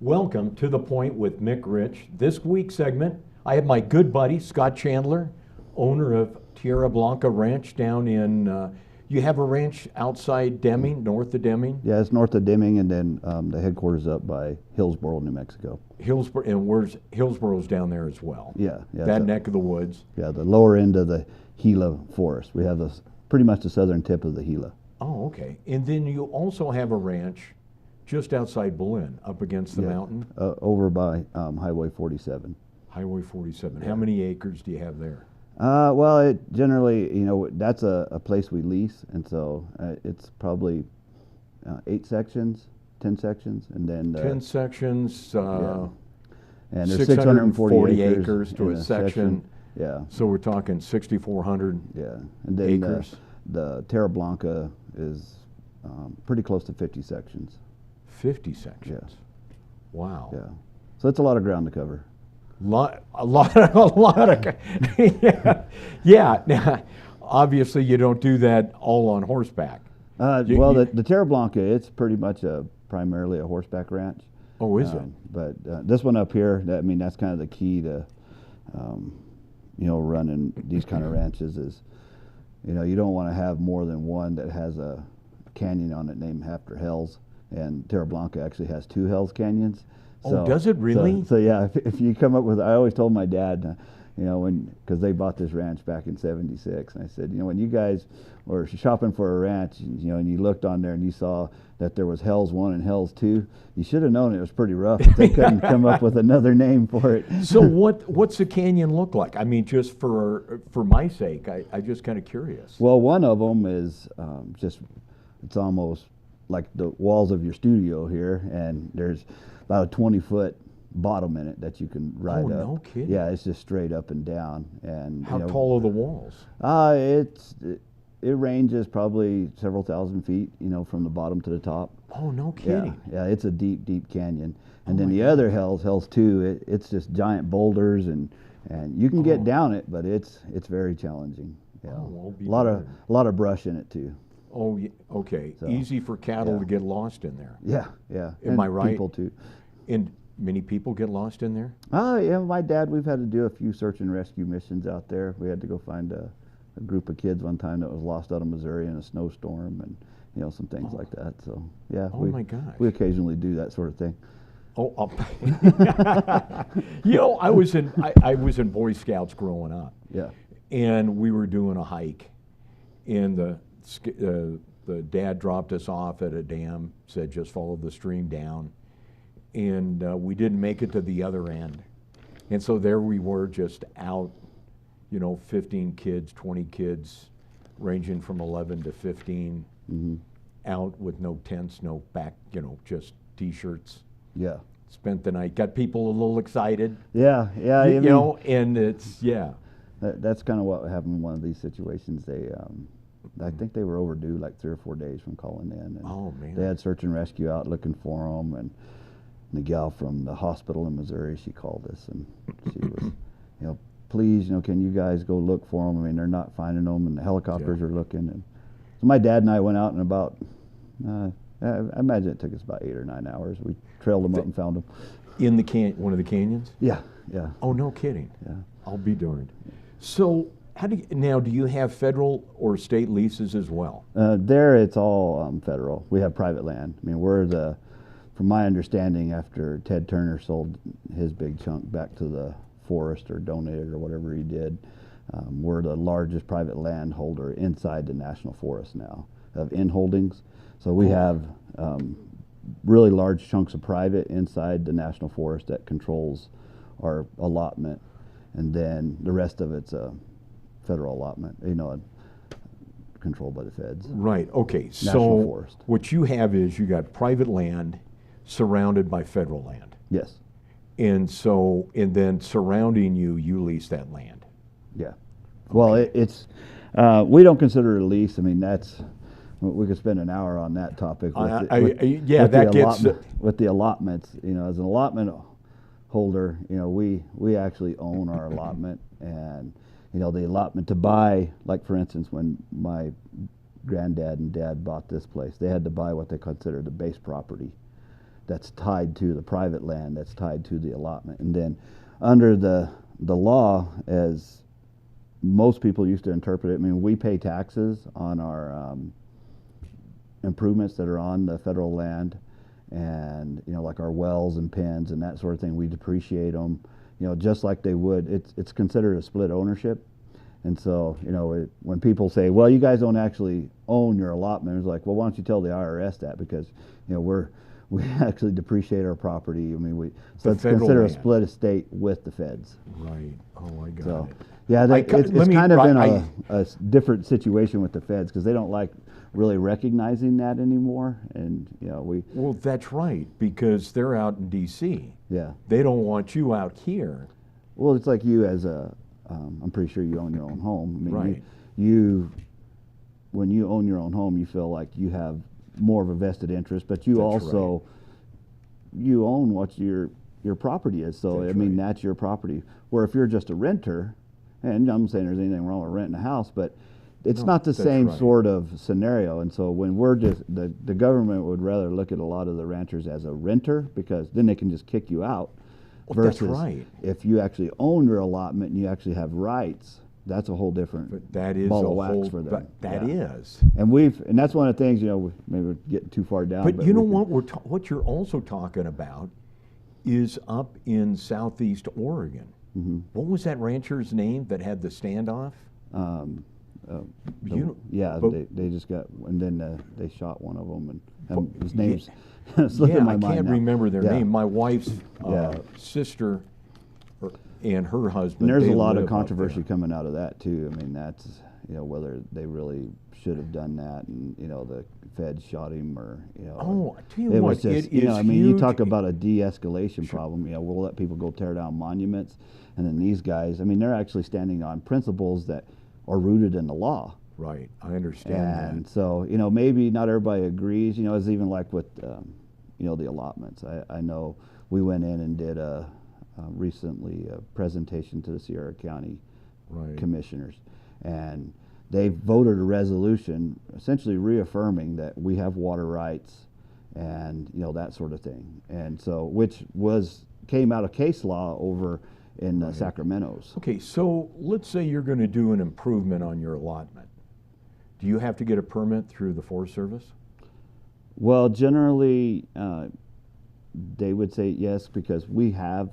Welcome to The Point with Mick Rich. This week's segment, I have my good buddy, Scott Chandler, owner of Tierra Blanca Ranch down in, you have a ranch outside Deming, north of Deming? Yeah, it's north of Deming, and then the headquarters up by Hillsboro, New Mexico. Hillsboro, and where's Hillsboro's down there as well? Yeah. That neck of the woods. Yeah, the lower end of the Gila forest. We have pretty much the southern tip of the Gila. Oh, okay. And then you also have a ranch just outside Berlin, up against the mountain? Over by Highway 47. Highway 47. How many acres do you have there? Well, it generally, that's a place we lease, and so it's probably 8 sections, 10 sections, and then 10 sections, and there's 640 acres to a section. Yeah. So we're talking 6,400 and then acres. The Tierra Blanca is pretty close to 50 sections. 50 sections. Yeah. Wow. Yeah. So it's a lot of ground to cover. A lot of, yeah. Now, obviously, you don't do that all on horseback. The Tierra Blanca, it's pretty much primarily a horseback ranch. Oh, is it? But this one up here, that's kind of the key to, running these kind of ranches is, you don't want to have more than one that has a canyon on it named after Hells. And Tierra Blanca actually has 2 Hells Canyons. Oh, does it really? So yeah, if you come up with, I always told my dad, because they bought this ranch back in '76, and I said, when you guys were shopping for a ranch, and you looked on there and you saw that there was Hells 1 and Hells 2, you should have known it was pretty rough if they couldn't come up with another name for it. So what's the canyon look like? I mean, just for my sake, I just kind of curious. Well, one of them is it's almost like the walls of your studio here, and there's about a 20-foot bottom in it that you can ride up. No kidding. Yeah, it's just straight up and down. And how tall are the walls? It ranges probably several thousand feet, from the bottom to the top. Oh, no kidding. Yeah, it's a deep, deep canyon. And then the other Hells 2, it's just giant boulders, and you can get down it, but it's very challenging. Yeah. A lot of brush in it too. Oh, yeah, okay. So, easy for cattle to get lost in there. Yeah. Am I right? People too. And many people get lost in there? Yeah, my dad, we've had to do a few search and rescue missions out there. We had to go find a group of kids one time that was lost out of Missouri in a snowstorm, and some things like that. So yeah. My gosh. We occasionally do that sort of thing. I was in Boy Scouts growing up. Yeah. And we were doing a hike, and the dad dropped us off at a dam, said just follow the stream down, and we didn't make it to the other end. And so there we were just out, 15 kids, 20 kids, ranging from 11 to 15, out with no tents, no back, just T-shirts. Yeah. Spent the night, got people a little excited. Yeah. And it's, That's kind of what happened in one of these situations. I think they were overdue like 3 or 4 days from calling in. And oh, man. They had search and rescue out looking for them, and the gal from the hospital in Missouri, she called us, and she was, please, can you guys go look for them? I mean, they're not finding them, and the helicopters are looking. And so my dad and I went out, and about, I imagine it took us about 8 or 9 hours. We trailed them up and found them. In one of the canyons? Yeah. Oh, no kidding. Yeah. I'll be darned. So do you have federal or state leases as well? There it's all federal. We have private land. I mean, from my understanding, after Ted Turner sold his big chunk back to the forest or donated or whatever he did, we're the largest private landholder inside the national forest now of in-holdings. So we have really large chunks of private inside the national forest that controls our allotment, and then the rest of it's a federal allotment, controlled by the feds. Right, okay. National forest. What you have is you got private land surrounded by federal land. Yes. And then surrounding you lease that land. Yeah. Okay. Well, it's we don't consider it a lease. I mean, we could spend an hour on that topic. With the allotments. As an allotment holder, we actually own our allotment, and the allotment to buy, like for instance, when my granddad and dad bought this place, they had to buy what they considered the base property. that's tied to the private land, that's tied to the allotment. And then under the law, as most people used to interpret it, I mean, we pay taxes on our improvements that are on the federal land, and like our wells and pens and that sort of thing, we depreciate them, just like they would. It's considered a split ownership. And so, when people say, well, you guys don't actually own your allotment, it's like, well, why don't you tell the IRS that? Because, we actually depreciate our property. I mean, so it's considered a split estate with the feds. Right. Oh, I got it. Yeah, it's kind of been a different situation with the feds, because they don't like really recognizing that anymore. And, Well, that's right, because they're out in D.C. Yeah. They don't want you out here. Well, it's like you as I'm pretty sure you own your own home. I mean, right. When you own your own home, you feel like you have more of a vested interest, but you also you own what your property is. So I mean, that's your property. Where if you're just a renter, and I'm not saying there's anything wrong with renting a house, but it's not the same sort of scenario. And so when we're just the government would rather look at a lot of the ranchers as a renter, because then they can just kick you out. Well, versus that's right. If you actually own your allotment and you actually have rights, that's a whole different ball of wax for them. That is. And that's one of the things, maybe we're getting too far down. But you know what you're also talking about is up in southeast Oregon. Mm-hmm. What was that rancher's name that had the standoff? They just got, and then they shot one of them, and his name's slipping my mind I can't now. remember their name. My wife's sister and her husband. And there's a lot of controversy coming out of that too. I mean, that's whether they really should have done that, and the feds shot him, or Oh, I tell you what, it is I mean, you talk about a de-escalation problem. We'll let people go tear down monuments, and then these guys, I mean, they're actually standing on principles that are rooted in the law. Right, I understand and that. So maybe not everybody agrees. It's even like with the allotments. I know we went in and did recently a presentation to the Sierra County commissioners, and they voted a resolution essentially reaffirming that we have water rights, and that sort of thing. And so, which came out of case law over in Sacramento's. Okay, so let's say you're going to do an improvement on your allotment. Do you have to get a permit through the Forest Service? Well, generally, they would say yes, because we have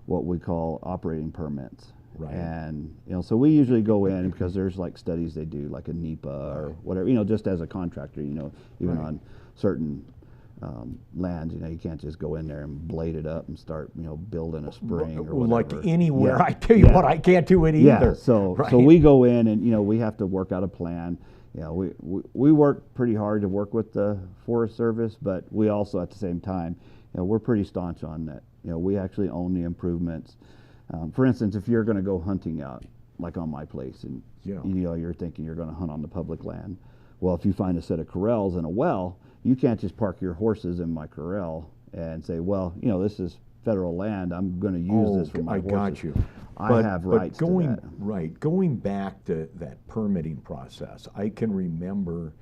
what we call operating permits. Right. And so we usually go in, because there's like studies they do, like a NEPA or whatever, just as a contractor, even on certain lands, you can't just go in there and blade it up and start, building a spring or whatever. Like anywhere. I tell you what, I can't do it either. Yeah, so we go in and, we have to work out a plan. We work pretty hard to work with the Forest Service, but we also at the same time, we're pretty staunch on that. We actually own the improvements. For instance, if you're going to go hunting out, like on my place, and you're thinking you're going to hunt on the public land, well, if you find a set of corrals and a well, you can't just park your horses in my corral and say, well, this is federal land, I'm going to use this for my horses. I got you. I have rights to that. Right. Going back to that permitting process, I can remember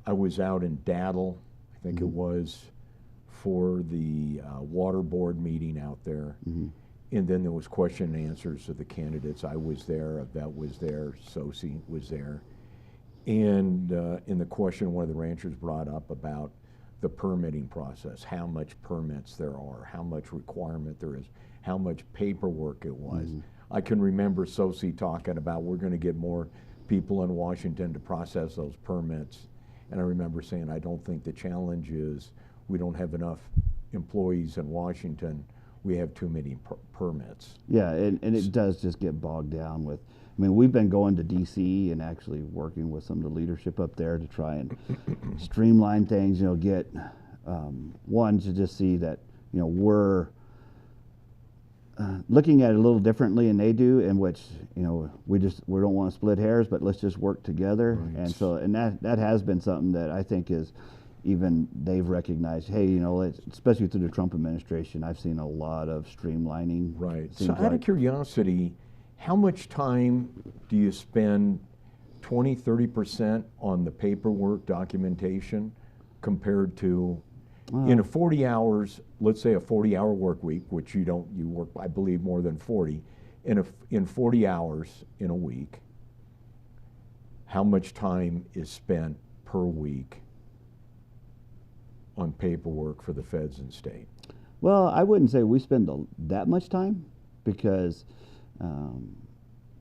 I was out in Daddle, I think it was, for the water board meeting out there. And then there was question and answers of the candidates. I was there, Yvette was there, Sosi was there. And in the question, one of the ranchers brought up about the permitting process, how much permits there are, how much requirement there is, how much paperwork it was. I can remember Sosi talking about, we're going to get more people in Washington to process those permits. And I remember saying, I don't think the challenge is we don't have enough employees in Washington. We have too many permits. Yeah, and it does just get bogged down with, I mean, we've been going to D.C. and actually working with some of the leadership up there to try and streamline things, get, one, to just see that, we're looking at it a little differently than they do, in which, we don't want to split hairs, but let's just work together. Right. And so, and that has been something that I think is, even they've recognized, hey, especially through the Trump administration, I've seen a lot of streamlining. Right. So out of curiosity, how much time do you spend, 20, 30% on the paperwork documentation compared to, In a 40 hours, let's say a 40-hour work week, which you work, I believe, more than 40. In 40 hours in a week, how much time is spent per week on paperwork for the feds and state? Well, I wouldn't say we spend that much time because,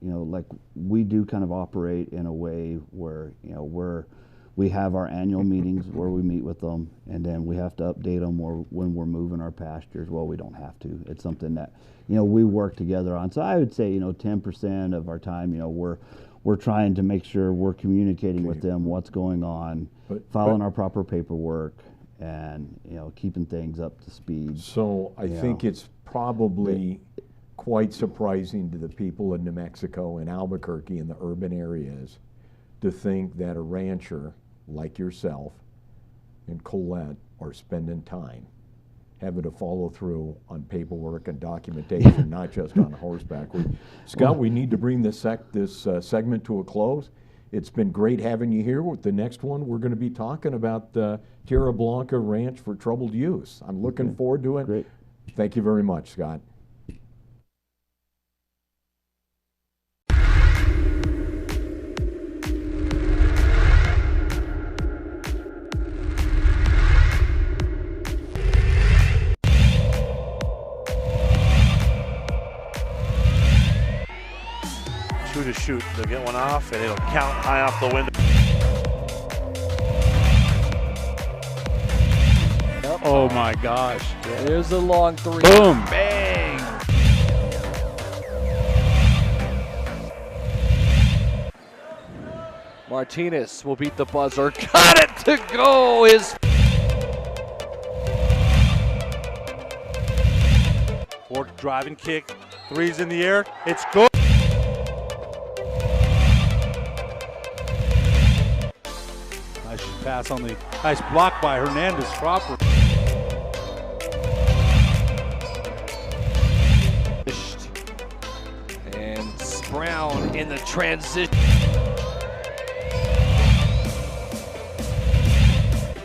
like we do kind of operate in a way where, we have our annual meetings where we meet with them, and then we have to update them when we're moving our pastures. Well, we don't have to. It's something that, we work together on. So I would say, 10% of our time, we're trying to make sure we're communicating with them what's going on, following our proper paperwork, and keeping things up to speed. So I think it's probably quite surprising to the people in New Mexico and Albuquerque in the urban areas to think that a rancher like yourself and Colette are spending time having to follow through on paperwork and documentation, not just on horseback. Scott, we need to bring this segment to a close. It's been great having you here. With the next one, we're going to be talking about Tierra Blanca Ranch for Troubled Youth. I'm looking forward to it. Great. Thank you very much, Scott. Shoot, they'll get one off and it'll count high off the window. Yep. Oh my gosh. There's the long three. Boom. Bang. Martinez will beat the buzzer. Got it to go. Fork driving kick. Three's in the air. It's good. Pass on the nice block by Hernandez Crawford. And Brown in the transition.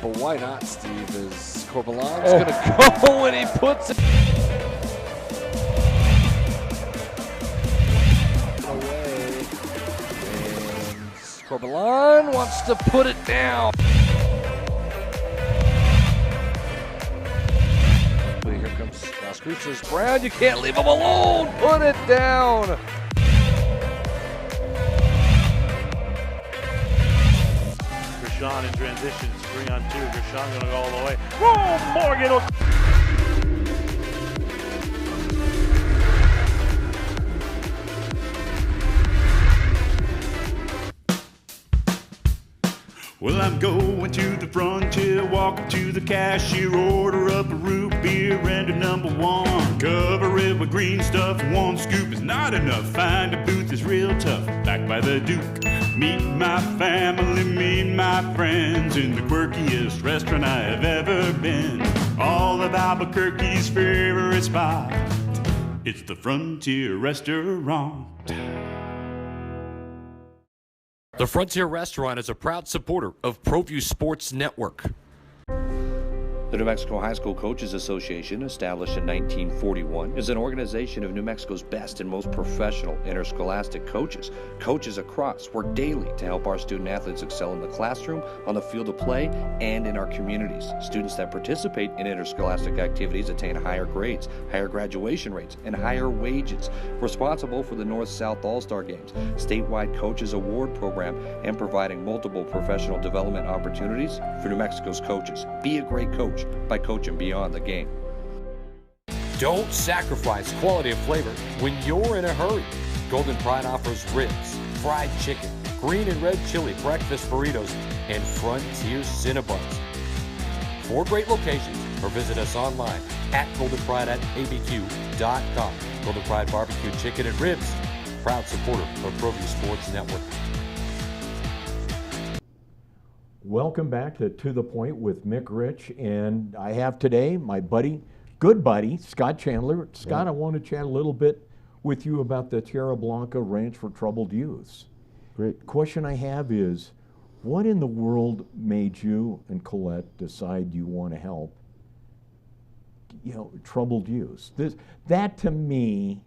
But why not, Steve? Is Corbalan's going to go when he puts it away. And Corbalan wants to put it down. Creatures Brown, you can't leave him alone. Put it down. Gershon in transition. It's 3-on-2. Gershon going to go all the way. Whoa, Morgan. Well, I'm going to the frontier, walking to the cashier, order up a root beer and a #1. Cover it with green stuff, one scoop is not enough. Find a booth is real tough, back by the Duke. Meet my family, meet my friends in the quirkiest restaurant I have ever been. All of Albuquerque's favorite spot, it's the Frontier Restaurant. The Frontier Restaurant is a proud supporter of ProView Sports Network. The New Mexico High School Coaches Association, established in 1941, is an organization of New Mexico's best and most professional interscholastic coaches. Coaches across work daily to help our student athletes excel in the classroom, on the field of play, and in our communities. Students that participate in interscholastic activities attain higher grades, higher graduation rates, and higher wages. Responsible for the North-South All-Star Games, statewide Coaches Award Program, and providing multiple professional development opportunities for New Mexico's coaches. Be a great coach by coaching beyond the game. Don't sacrifice quality of flavor when you're in a hurry. Golden Pride offers ribs, fried chicken, green and red chili breakfast burritos, and Frontier Cinnabons. 4 great locations, or visit us online at goldenpride@abq.com. Golden Pride Barbecue Chicken and Ribs, proud supporter of ProView Sports Network. Welcome back to the Point with Mick Rich, and I have today my buddy, good buddy, Scott Chandler. Scott, I want to chat a little bit with you about the Tierra Blanca Ranch for Troubled Youths. Great. Question I have is, what in the world made you and Colette decide you want to help troubled youth. That to me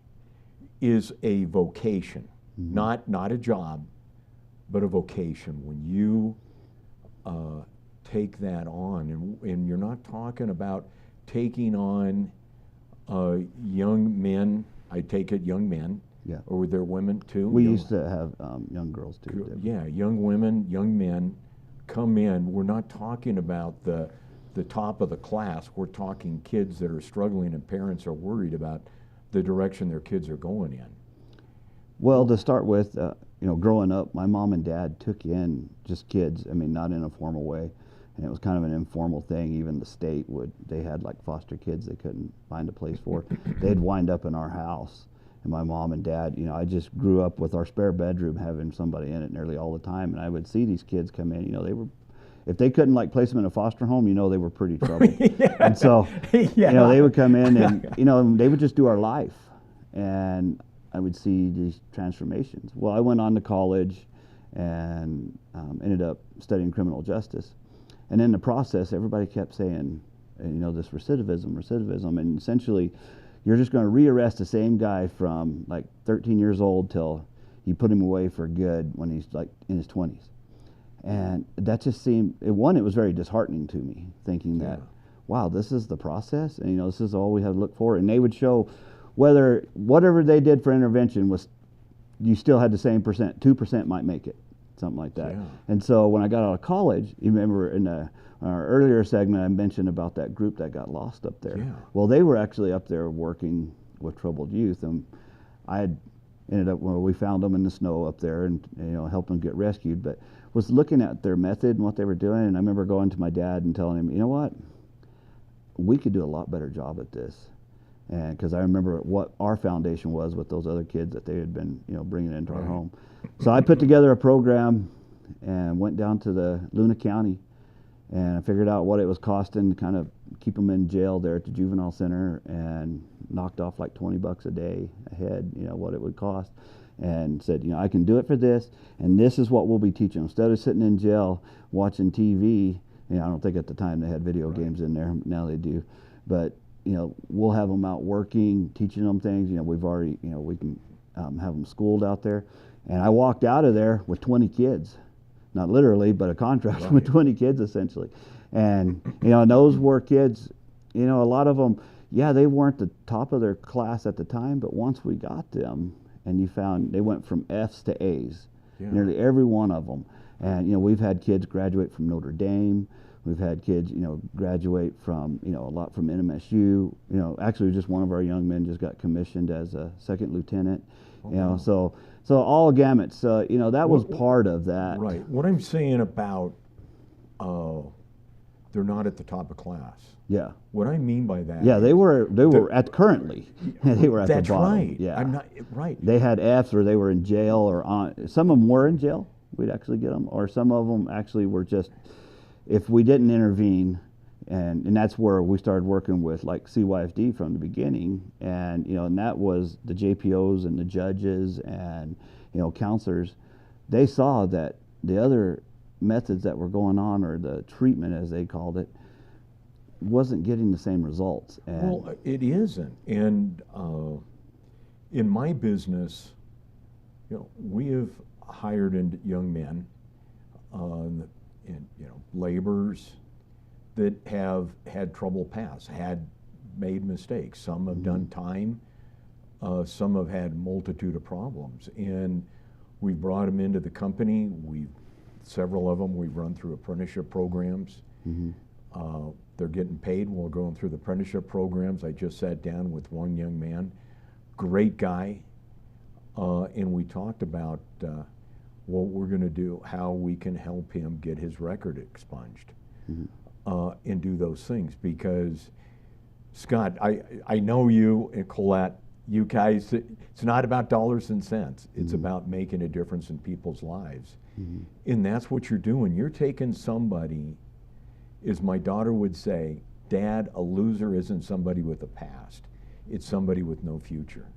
is a vocation, not a job, but a vocation. When you take that on, and you're not talking about taking on young men. I take it young men. Yeah. Or were there women too? We used to have young girls too. Yeah, young women, young men come in. We're not talking about the top of the class. We're talking kids that are struggling, and parents are worried about the direction their kids are going in. Well, to start with, growing up, my mom and dad took in just kids. I mean, not in a formal way, and it was kind of an informal thing. Even the state they had like foster kids they couldn't find a place for. They'd wind up in our house. And my mom and dad, I just grew up with our spare bedroom having somebody in it nearly all the time, and I would see these kids come in. If they couldn't place them in a foster home, they were pretty troubled. Yeah. And so, yeah. they would come in and they would just do our life, and I would see these transformations. Well, I went on to college and ended up studying criminal justice, and in the process, everybody kept saying, this recidivism, and essentially, you're just going to rearrest the same guy from 13 years old till you put him away for good when he's in his 20s. And that just seemed, it was very disheartening to me, thinking that, wow, this is the process, and this is all we had to look for. And they would show whatever they did for intervention you still had the same percent, 2% might make it, something like that. Yeah. And so when I got out of college, you remember in our earlier segment, I mentioned about that group that got lost up there. Yeah. Well, they were actually up there working with troubled youth, and I had ended up, we found them in the snow up there and helped them get rescued, but was looking at their method and what they were doing, and I remember going to my dad and telling him, you know what, we could do a lot better job at this. And because I remember what our foundation was with those other kids that they had been bringing into our home. So I put together a program and went down to the Luna County, and I figured out what it was costing to kind of keep them in jail there at the juvenile center, and knocked off like $20 a day a head, what it would cost, and said, I can do it for this, and this is what we'll be teaching. Instead of sitting in jail watching TV, I don't think at the time they had video games in there, now they do, but we'll have them out working, teaching them things. We've already, we can have them schooled out there. And I walked out of there with 20 kids. Not literally, but a contract with 20 kids essentially. And, and those were kids, a lot of them, they weren't the top of their class at the time, but once we got them, and you found they went from F's to A's, nearly every one of them. And, we've had kids graduate from Notre Dame. We've had kids, graduate from, a lot from NMSU. Actually, just one of our young men just got commissioned as a second lieutenant. So all gamut. So that was part of that. Right. What I'm saying about they're not at the top of class. Yeah. What I mean by that. Yeah, they were at currently. They were at the bottom. That's right. Yeah. I'm not right. They had Fs, or they were in jail, or on. Some of them were in jail. We'd actually get them, or some of them actually were just. If we didn't intervene, and that's where we started working with CYFD from the beginning, and and that was the JPOs and the judges and counselors. They saw that the other methods that were going on, or the treatment as they called it, wasn't getting the same results. And well, it isn't. And in my business, we have hired young men. Laborers that have had trouble pass, had made mistakes. Some have done time, some have had multitude of problems. And we've brought them into the company. Several of them we've run through apprenticeship programs. They're getting paid while going through the apprenticeship programs. I just sat down with one young man, great guy, and we talked about what we're going to do, how we can help him get his record expunged, and do those things. Because, Scott, I know you and Colette, you guys, it's not about dollars and cents. It's about making a difference in people's lives. And that's what you're doing. You're taking somebody, as my daughter would say, Dad, a loser isn't somebody with a past. It's somebody with no future.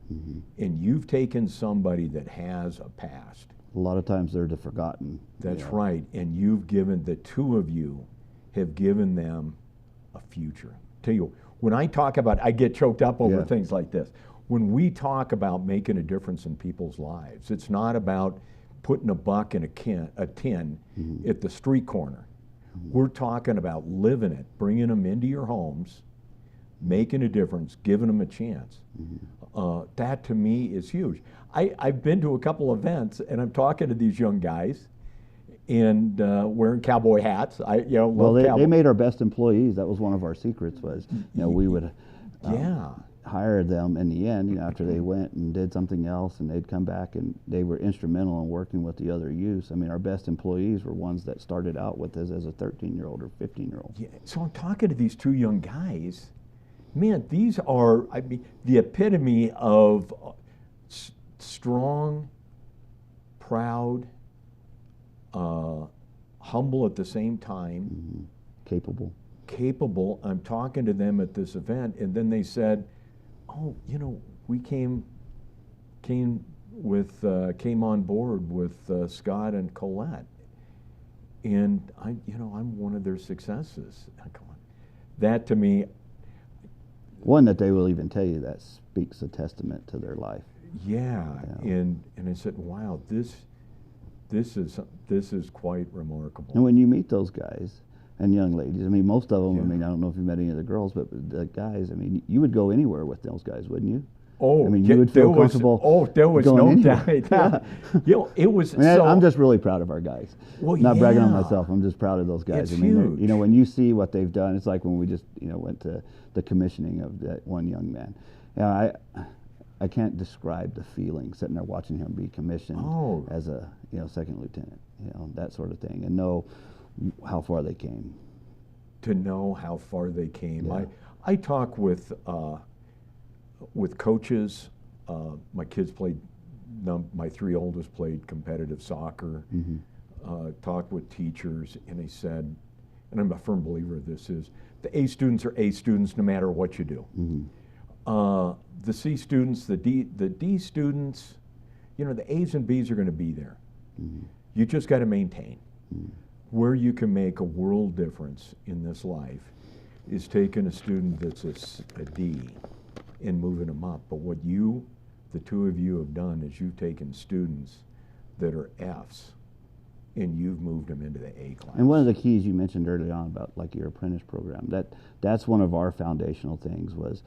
And you've taken somebody that has a past. A lot of times they're the forgotten. That's right. And you've given, the two of you have given them a future. Tell you, when I talk about, I get choked up over Yeah. things like this. When we talk about making a difference in people's lives, it's not about putting a buck in a tin at the street corner. We're talking about living it, bringing them into your homes, making a difference, giving them a chance. That to me is huge. I've been to a couple events and I'm talking to these young guys and wearing cowboy hats. Well, they made our best employees. That was one of our secrets was, we would hire them in the end, after they went and did something else, and they'd come back and they were instrumental in working with the other youths. I mean, our best employees were ones that started out with us as a 13-year-old or 15-year-old. Yeah, so I'm talking to these two young guys. Man, these are, the epitome of strong, proud, humble at the same time. Capable. I'm talking to them at this event, and then they said, "Oh, we came on board with Scott and Colette, and I'm one of their successes." That to me, one that they will even tell you that speaks a testament to their life. Yeah. And I said, "Wow, this is quite remarkable." And when you meet those guys and young ladies, most of them, I don't know if you met any of the girls, but the guys, you would go anywhere with those guys, wouldn't you? Oh, you would feel comfortable. There was going no anywhere. doubt. It was. I'm just really proud of our guys. Well, not bragging on myself. I'm just proud of those guys. It's huge. When you see what they've done, it's like when we just went to the commissioning of that one young man. I can't describe the feeling sitting there watching him be commissioned as a second lieutenant, that sort of thing, and know how far they came. To know how far they came. Yeah. I talk with coaches. My kids played, my three oldest played competitive soccer. Talked with teachers, and they said, and I'm a firm believer of this, is the A students are A students no matter what you do. The C students, the D students, the A's and B's are going to be there. You just got to maintain. Where you can make a world difference in this life is taking a student that's a D and moving them up. But what the two of you have done is you've taken students that are F's and you've moved them into the A class. And one of the keys you mentioned early on about like your apprentice program, that's one of our foundational things was,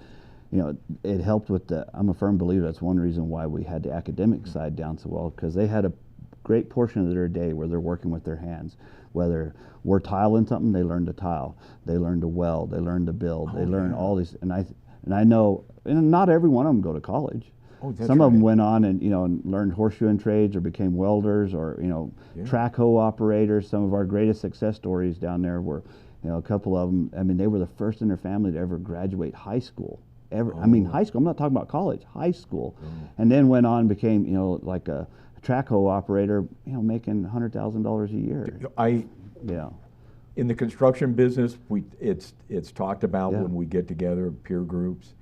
it helped with I'm a firm believer that's one reason why we had the academic side down so well, because they had a great portion of their day where they're working with their hands. Whether we're tiling something, they learn to tile, they learn to weld, they learn to build, they learn all these. And I know, and not every one of them go to college. Some of them went on and and learned horseshoeing trades or became welders or track hoe operators. Some of our greatest success stories down there were, a couple of them. They were the first in their family to ever graduate high school. High school. I'm not talking about college. High school, and then went on and became like a track hoe operator. Making $100,000 a year. In the construction business, it's talked about when we get together, peer groups.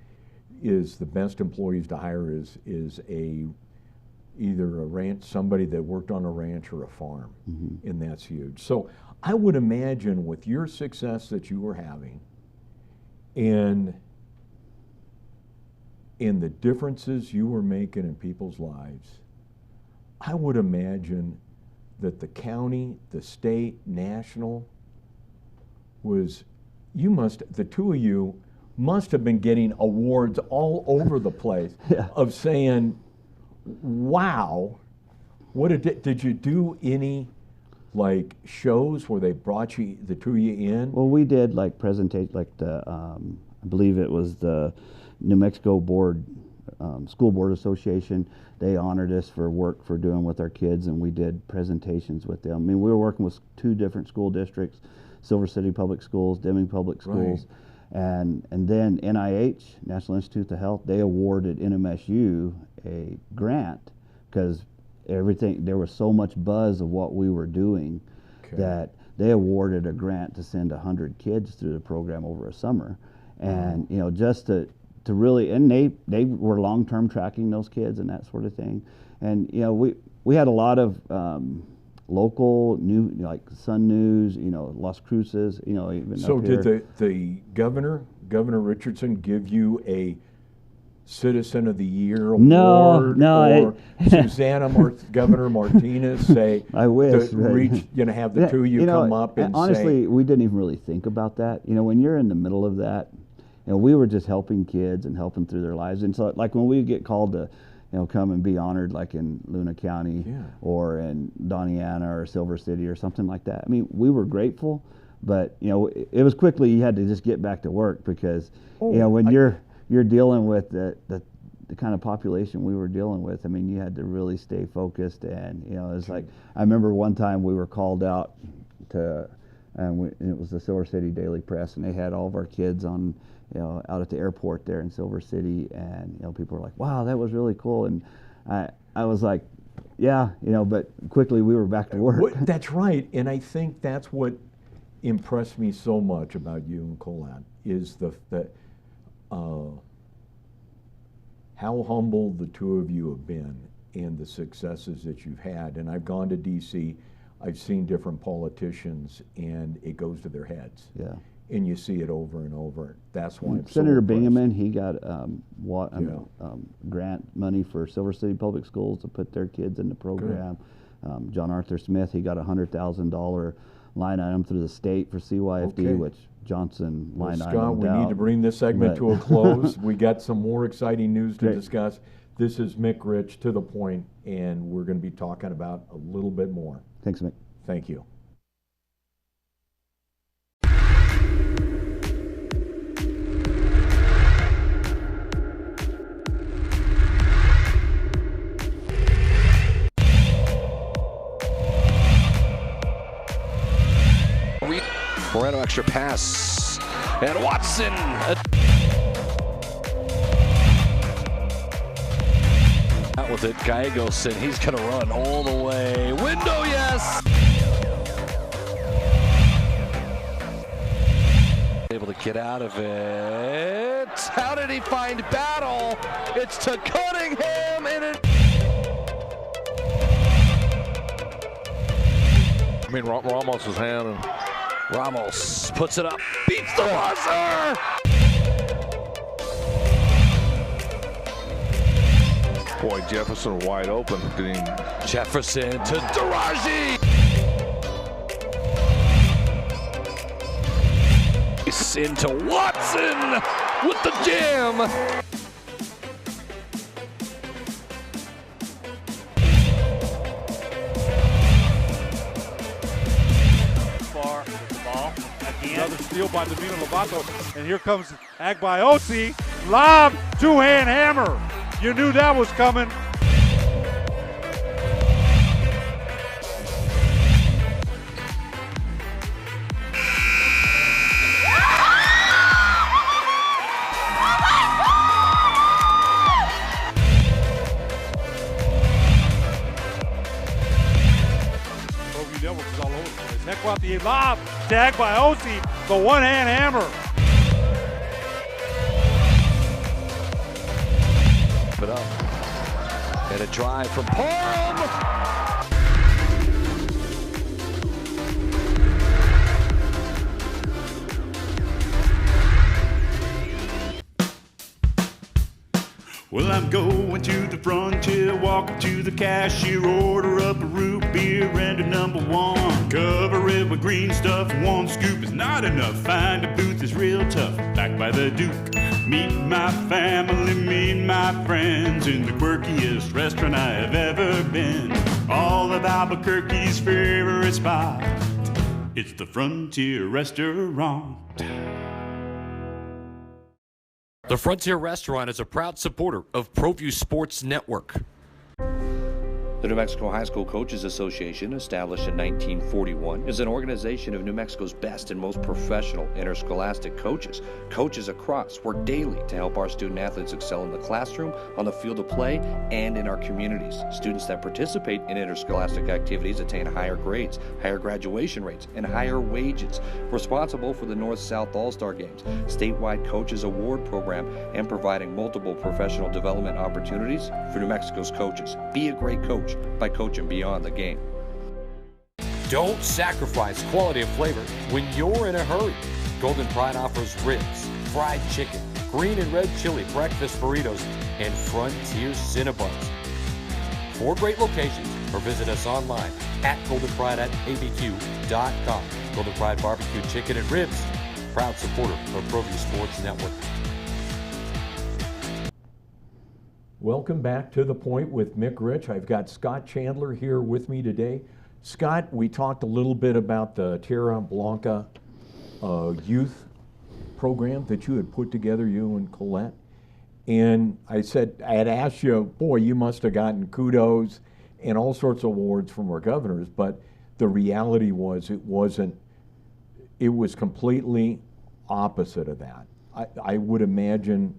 Is the best employees to hire is either a ranch, somebody that worked on a ranch or a farm, and that's huge. So I would imagine with your success that you were having, and the differences you were making in people's lives, I would imagine that the county, the state, national the two of you must have been getting awards all over the place of saying, wow, did you do any like shows where they brought the two of you in? Well, we did like presentations, like I believe it was the New Mexico School Board Association. They honored us for work for doing with our kids, and we did presentations with them. We were working with 2 different school districts, Silver City Public Schools, Deming Public Schools. And then NIH, National Institute of Health, they awarded NMSU a grant because there was so much buzz of what we were doing that they awarded a grant to send 100 kids through the program over a summer. And just to really, and they were long-term tracking those kids and that sort of thing. And we had a lot of local new, like Sun News, Las Cruces, even So up here. did the Governor Richardson, give you a Citizen of the Year award? No, Or Susanna Governor Martinez say, I wish, to but- reach, have the two of you come up and honestly, say, we didn't even really think about that. When you're in the middle of that, we were just helping kids and helping through their lives. And so, like, when we get called to, come and be honored, like in Luna County or in Doniana or Silver City or something like that. I mean, we were grateful, but it was quickly you had to just get back to work because when you're dealing with the kind of population we were dealing with. I mean, you had to really stay focused, and it's like I remember one time we were called out to, and it was the Silver City Daily Press, and they had all of our kids on. Out at the airport there in Silver City, and people were like, "Wow, that was really cool." And I was like, "Yeah, but quickly we were back to work." That's right, and I think that's what impressed me so much about you and Colin is how humble the two of you have been and the successes that you've had. And I've gone to D.C., I've seen different politicians, and it goes to their heads. Yeah. And you see it over and over. That's why I'm Senator so impressed. Bingaman, he got grant money for Silver City Public Schools to put their kids in the program. John Arthur Smith, he got a $100,000 line item through the state for CYFD, which Johnson line item. Scott, we need to bring this segment to a close. We got some more exciting news to discuss. This is Mick Rich, To The Point, and we're going to be talking about a little bit more. Thanks, Mick. Thank you. Moreno extra pass, and Watson. Out with it, Gallegos, and he's gonna run all the way. Window, yes! Able to get out of it. How did he find Battle? It's to Cunningham, and it... Ramos' hand. And Ramos puts it up, beats the buzzer! boy, Jefferson wide open. Jefferson to Daraji! Into Watson with the jam! Another steal by Davino Lovato, and here comes Agbaiosi. Lob, two-hand hammer. You knew that was coming. ProView Devils is all over the place. Heck about the lob to Agbaiosi, the one-hand hammer. It up. And a drive from Parham. Well, I'm going to the frontier, walking to the cashier, order up a root beer and a number one. Cover it with green stuff, one scoop is not enough. Find a booth is real tough, back by the Duke. Meet my family, meet my friends in the quirkiest restaurant I have ever been. All of Albuquerque's favorite spot, it's the Frontier Restaurant. The Frontier Restaurant is a proud supporter of ProView Sports Network. The New Mexico High School Coaches Association, established in 1941, is an organization of New Mexico's best and most professional interscholastic coaches. Coaches across work daily to help our student athletes excel in the classroom, on the field of play, and in our communities. Students that participate in interscholastic activities attain higher grades, higher graduation rates, and higher wages. Responsible for the North-South All-Star Games, statewide Coaches Award Program, and providing multiple professional development opportunities for New Mexico's coaches. Be a great coach by coaching beyond the game. Don't sacrifice quality of flavor when you're in a hurry. Golden Pride offers ribs, fried chicken, green and red chili breakfast burritos, and Frontier Cinnabons. 4 great locations, or visit us online at goldenpride@abq.com. Golden Pride Barbecue Chicken and Ribs, proud supporter of ProView Sports Network. Welcome back to The Point with Mick Rich. I've got Scott Chandler here with me today. Scott, we talked a little bit about the Tierra Blanca youth program that you had put together, you and Colette. And I had asked you, boy, you must have gotten kudos and all sorts of awards from our governors, but the reality was it was completely opposite of that. I would imagine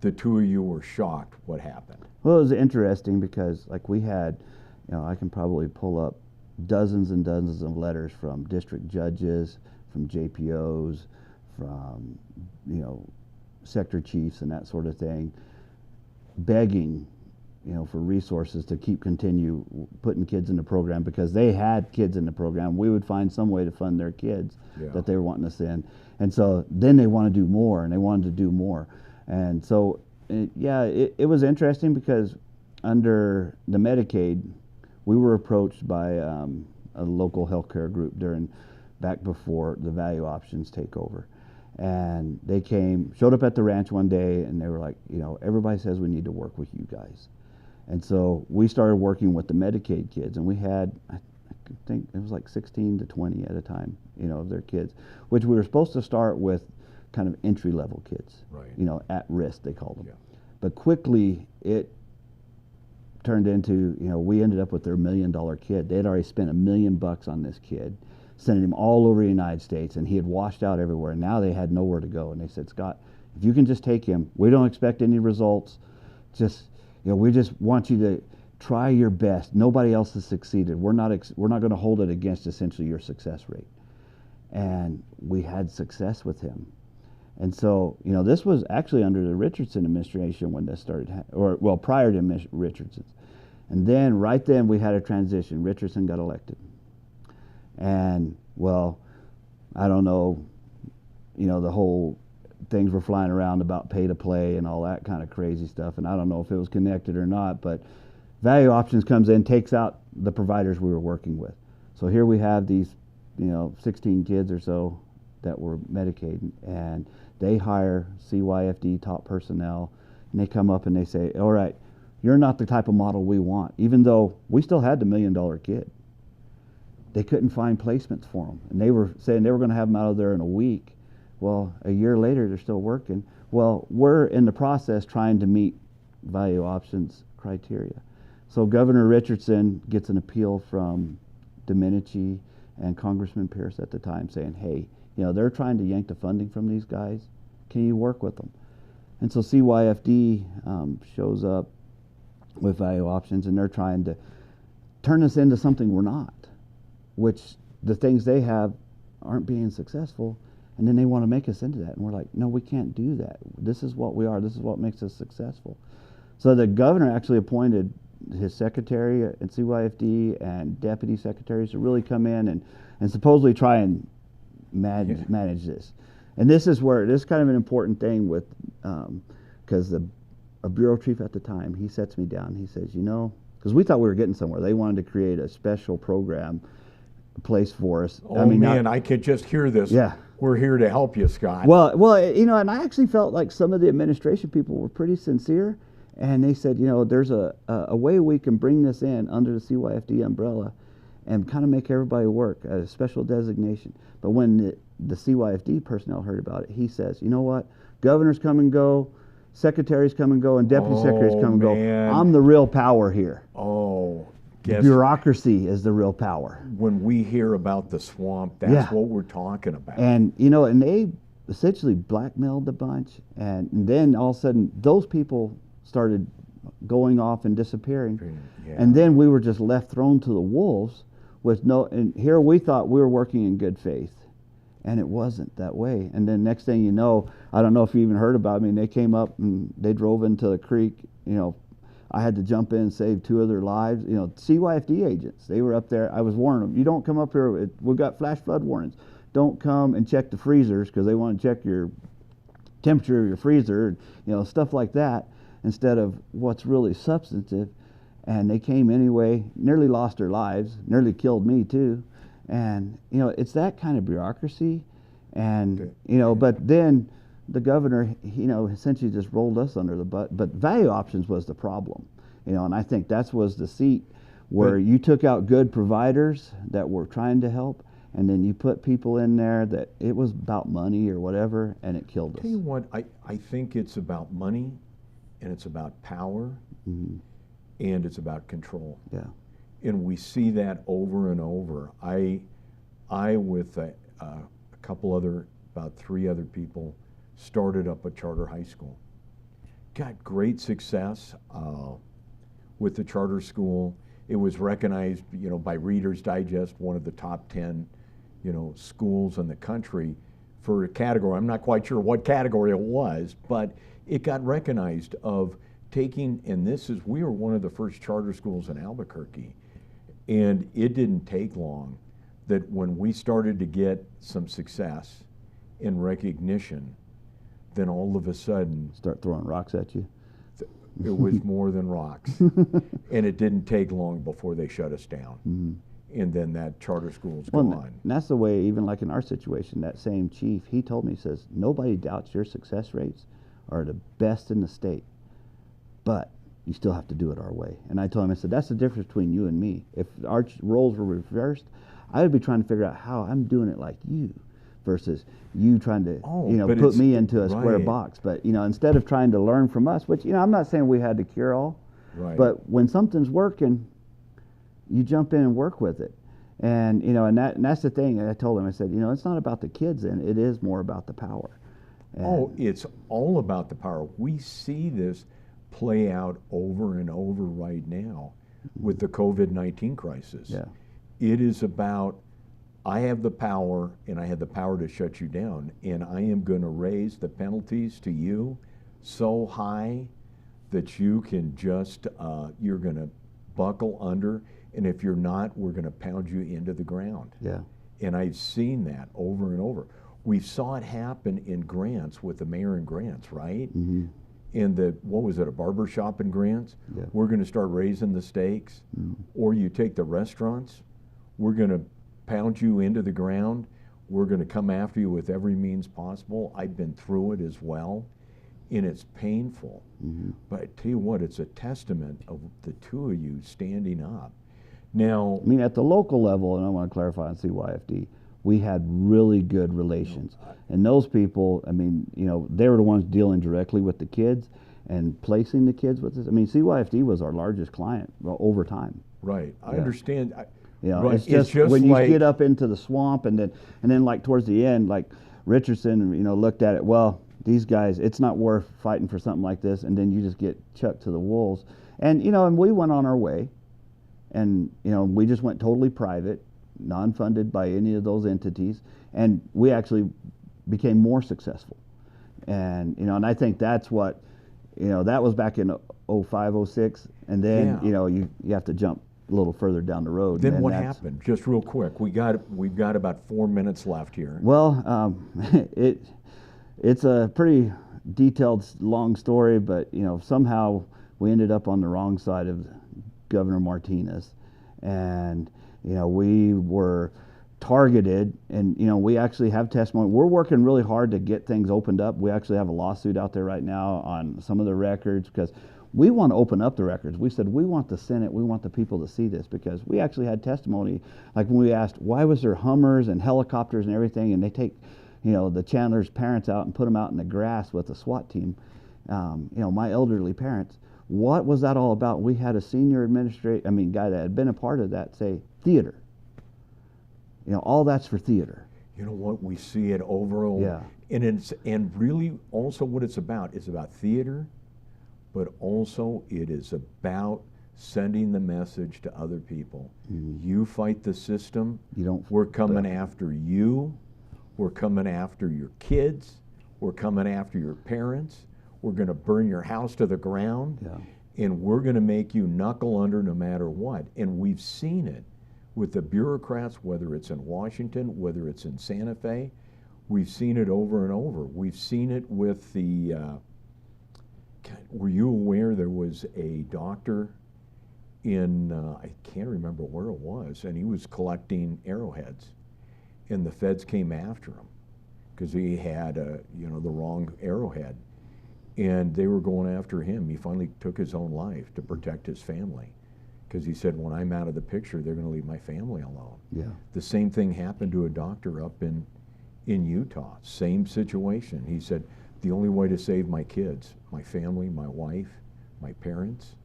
the two of you were shocked what happened. Well, it was interesting because like we had, I can probably pull up dozens and dozens of letters from district judges, from JPOs, from, sector chiefs and that sort of thing, begging, for resources to continue putting kids in the program because they had kids in the program. We would find some way to fund their kids that they were wanting us in. And so then they want to do more, and they wanted to do more. And so, it was interesting because under the Medicaid, we were approached by a local healthcare group back before the value options takeover. And they showed up at the ranch one day, and they were like, everybody says we need to work with you guys. And so we started working with the Medicaid kids, and we had, I think it was like 16 to 20 at a time, of their kids, which we were supposed to start with kind of entry-level kids, right. At risk, they called them. Yeah. But quickly, it turned into, we ended up with their $1 million kid. They had already spent $1 million on this kid, sending him all over the United States, and he had washed out everywhere. And now they had nowhere to go. And they said, Scott, if you can just take him, we don't expect any results. We just want you to try your best. Nobody else has succeeded. We're not going to hold it against essentially your success rate. And we had success with him. And so, this was actually under the Richardson administration when this started, prior to Richardson's. And then, right then, we had a transition. Richardson got elected. And, I don't know, the whole things were flying around about pay to play and all that kind of crazy stuff. And I don't know if it was connected or not, but value options comes in, takes out the providers we were working with. So here we have these, 16 kids or so that were Medicaid, and they hire CYFD top personnel, and they come up and they say, all right, you're not the type of model we want, even though we still had the $1 million kid. They couldn't find placements for them, and they were saying they were going to have them out of there in a week. Well, a year later, they're still working. Well, we're in the process trying to meet value options criteria. So Governor Richardson gets an appeal from Domenici and Congressman Pierce at the time saying, hey, they're trying to yank the funding from these guys. Can you work with them? And so CYFD shows up with value options, and they're trying to turn us into something we're not, which the things they have aren't being successful, and then they want to make us into that. And we're like, no, we can't do that. This is what we are. This is what makes us successful. So the governor actually appointed his secretary at CYFD and deputy secretaries to really come in and supposedly try and manage this. And this is kind of an important thing with, because a bureau chief at the time, he sets me down. He says, because we thought we were getting somewhere. They wanted to create a special program place for us. I could just hear this. Yeah. We're here to help you, Scott. Well, and I actually felt like some of the administration people were pretty sincere, and they said, there's a way we can bring this in under the CYFD umbrella and kind of make everybody work, a special designation. But when the CYFD personnel heard about it, he says, you know what, governors come and go, secretaries come and go, and deputy secretaries come and go. I'm the real power here. Bureaucracy is the real power. When we hear about the swamp, that's what we're talking about. And, and they essentially blackmailed the bunch, and then all of a sudden those people started going off and disappearing. Yeah. And then we were just left thrown to the wolves and here we thought we were working in good faith, and it wasn't that way. And then next thing you know, I don't know if you even heard about me, they came up and they drove into the creek, I had to jump in and save 2 of their lives. You know, CYFD agents, they were up there. I was warning them, you don't come up here. We've got flash flood warnings. Don't come and check the freezers because they want to check your temperature of your freezer, you know, stuff like that, instead of what's really substantive. And they came anyway, nearly lost their lives, nearly killed me too. And, you know, it's that kind of bureaucracy. And, you know, but then the governor, you know, essentially just rolled us under the butt. But value options was the problem, you know, and I think that was the seat where you took out good providers that were trying to help, and then you put people in there that it was about money or whatever, and it killed us. Tell you what, I think it's about money, and it's about power, and it's about control. Yeah. And we see that over and over. I with a couple other, about 3 other people, started up a charter high school. Got great success with the charter school. It was recognized, you know, by Reader's Digest, one of the top 10, you know, schools in the country for a category. I'm not quite sure what category it was, but it got recognized of taking, and we were one of the first charter schools in Albuquerque. And it didn't take long that when we started to get some success and recognition, then all of a sudden, start throwing rocks at you. It was more than rocks. And it didn't take long before they shut us down. And then that charter school's gone. And that's the way, even like in our situation, that same chief, he told me, he says, nobody doubts your success rates are the best in the state, but you still have to do it our way. And I told him, I said, that's the difference between you and me. If our roles were reversed, I would be trying to figure out how I'm doing it like you, versus you trying to, you know, put me into a square box. But, you know, instead of trying to learn from us, which, you know, I'm not saying we had to cure all, but when something's working, you jump in and work with it. And, you know, and that's the thing. And I told him, I said, you know, it's not about the kids, and it is more about the power. And it's all about the power. We see this play out over and over right now with the COVID-19 crisis. Yeah. It is about, I have the power, and I have the power to shut you down, and I am going to raise the penalties to you so high that you can just, you're going to buckle under, and if you're not, we're going to pound you into the ground. Yeah. And I've seen that over and over. We saw it happen in Grants with the mayor in Grants, right? In what was it, a barber shop in Grants? Yeah. We're going to start raising the stakes. Or you take the restaurants, we're going to pound you into the ground. We're going to come after you with every means possible. I've been through it as well, and it's painful. But I tell you what, it's a testament of the 2 of you standing up. Now, I mean, at the local level, and I want to clarify on CYFD, we had really good relations. And those people, I mean, you know, they were the ones dealing directly with the kids and placing the kids with us. I mean, CYFD was our largest client over time. Right, I understand. You know, it's just when you get up into the swamp, and then like towards the end, like Richardson, you know, looked at it, well, these guys, it's not worth fighting for something like this, and then you just get chucked to the wolves. And, you know, and we went on our way, and, you know, we just went totally private, non-funded by any of those entities, and we actually became more successful. And, you know, and I think that's what, you know, that was back in 05, 06, and then, you know, you have to jump a little further down the road. Then what happened? Just real quick, we've got about 4 minutes left here. Well, it's a pretty detailed, long story, but, you know, somehow we ended up on the wrong side of Governor Martinez, and, you know, we were targeted, and, you know, we actually have testimony. We're working really hard to get things opened up. We actually have a lawsuit out there right now on some of the records, because we want to open up the records. We said, we want the Senate, we want the people to see this, because we actually had testimony, like when we asked, why was there Hummers and helicopters and everything, and they take, you know, the Chandler's parents out and put them out in the grass with a SWAT team, you know, my elderly parents. What was that all about? We had a senior guy that had been a part of that say, theater. You know, all that's for theater. You know what, we see it over and over. And really also what it's about theater, but also it is about sending the message to other people. You fight the system, we're coming after you, we're coming after your kids, we're coming after your parents, we're going to burn your house to the ground. and we're going to make you knuckle under no matter what. And we've seen it with the bureaucrats, whether it's in Washington, whether it's in Santa Fe. We've seen it over and over. We've seen it with the, were you aware there was a doctor in, I can't remember where it was, and he was collecting arrowheads, and the feds came after him because he had, the wrong arrowhead, and they were going after him. He finally took his own life to protect his family because he said, when I'm out of the picture, they're going to leave my family alone. Yeah. The same thing happened to a doctor up in Utah. Same situation. He said, the only way to save my kids, my family, my wife, my parents,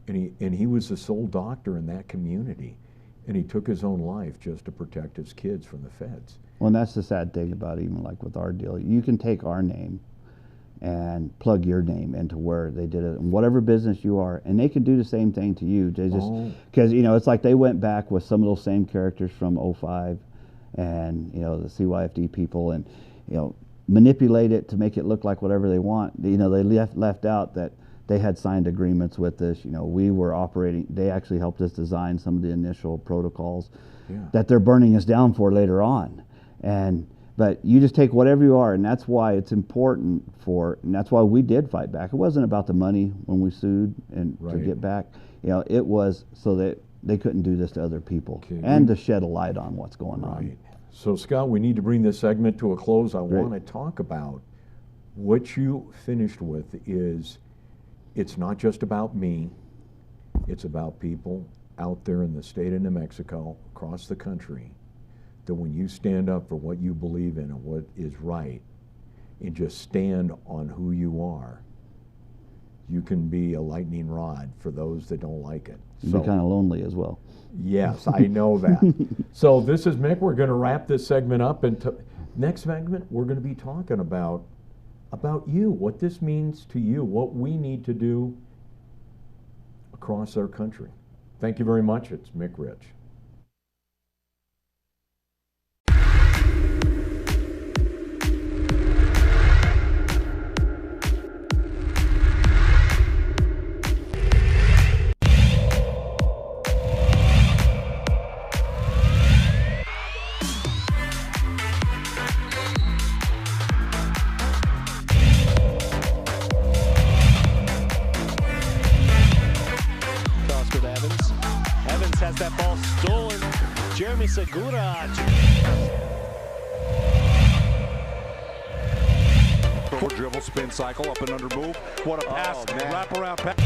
and he was the sole doctor in that community, and he took his own life just to protect his kids from the feds. Well, and that's the sad thing about even like with our deal. You can take our name and plug your name into where they did it in whatever business you are, and they can do the same thing to you. They just, because it's like they went back with some of those same characters from '05 and the CYFD people, and manipulate it to make it look like whatever they want. They left out that they had signed agreements with us. We were operating. They actually helped us design some of the initial protocols that they're burning us down for later on. But you just take whatever you are, and that's why it's important and that's why we did fight back. It wasn't about the money when we sued and to get back. It was so that they couldn't do this to other people and to shed a light on what's going on. So Scott, we need to bring this segment to a close. I want to talk about what you finished with is, it's not just about me, it's about people out there in the state of New Mexico, across the country, that when you stand up for what you believe in and what is right, and just stand on who you are, you can be a lightning rod for those that don't like it. You'd be kind of lonely as well. Yes, I know that. So this is Mick. We're going to wrap this segment up, and next segment we're going to be talking about you, what this means to you, what we need to do across our country. Thank you very much. It's Mick Rich. Segura. Forward dribble, spin cycle, up and under move. What a pass, wrap around pass.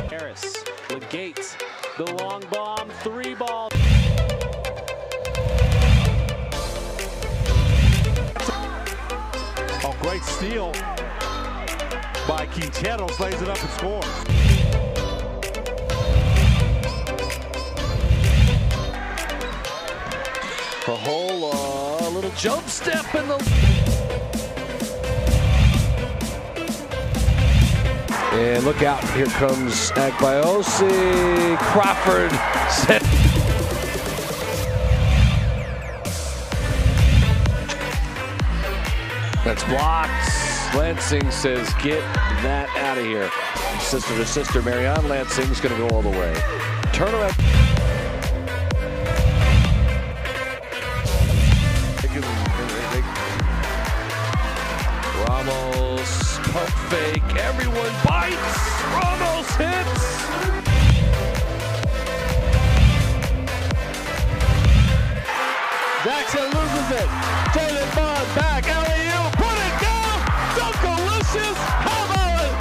Harris, Legate, the long bomb, 3 ball. Oh, great steal by Quinteros, lays it up and scores. A whole little jump step in the... And look out, here comes Agbaiosi. Crawford set. That's blocked. Lansing says, get that out of here. Sister to sister, Marianne Lansing's going to go all the way. Turnaround. Ramos, pump fake, everyone bites, Ramos hits! Jackson loses it, Jalen Bond back, alley-oop, put it down, Dunkalicious, how about it?